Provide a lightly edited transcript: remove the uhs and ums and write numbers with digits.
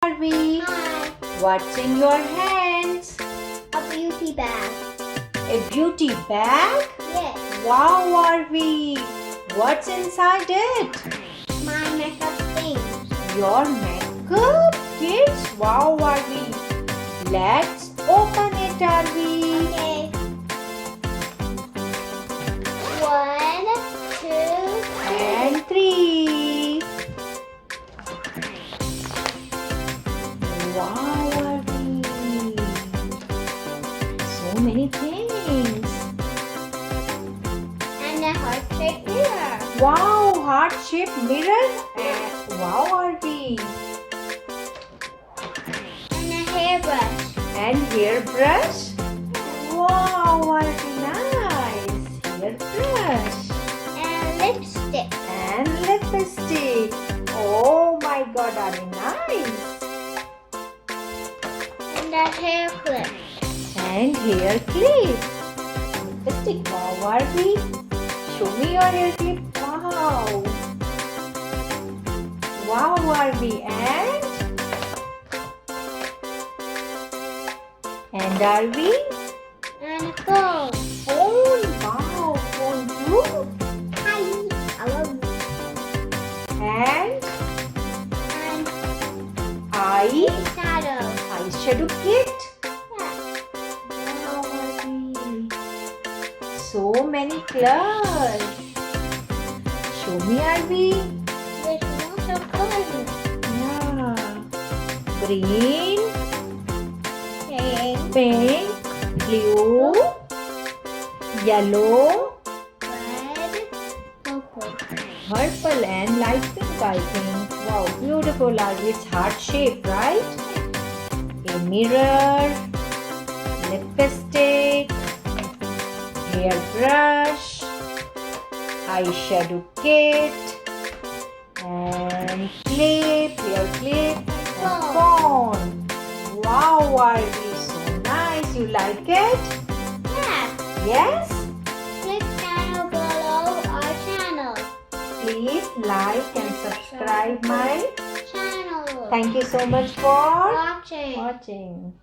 Harvey, Hi. what's in your hands? A beauty bag. A beauty bag? Yes. Wow, Harvey, what's inside it? My makeup things. Your makeup kits? Wow, Harvey. Let's open it, Harvey. Okay. 1, 2, And 3. Wow, Harvey. So many things. and a heart-shaped mirror. Wow, heart-shaped mirror. Wow, Harvey. And a hairbrush. And hairbrush. Wow, Harvey, nice. Hairbrush. And lipstick. And lipstick. Oh my God, Harvey, nice. And a hair clip. And hair clip. Lipstick. Wow, Harvey. Show me your hair clip. Wow. Wow, Harvey. And Harvey? And a phone. Phone. Wow, phone too. Hi. I love you. And And shadow. eyeshadow kit. Yeah. Wow, Harvey. So many colors. Show me, Harvey. There's lots of colors. Yeah. Green, Pink. pink, blue, yellow, Red. Purple. purple and light pink, I think. Wow, beautiful, Harvey. It's heart shape, right? A mirror, lipstick, hairbrush, eyeshadow kit, and clip, hair clip, and phone. Wow, Harvey, so nice. You like it? Yeah. Yes? Click down below our channel. Please like and subscribe my Channel. Thank you so much for Watching. watching.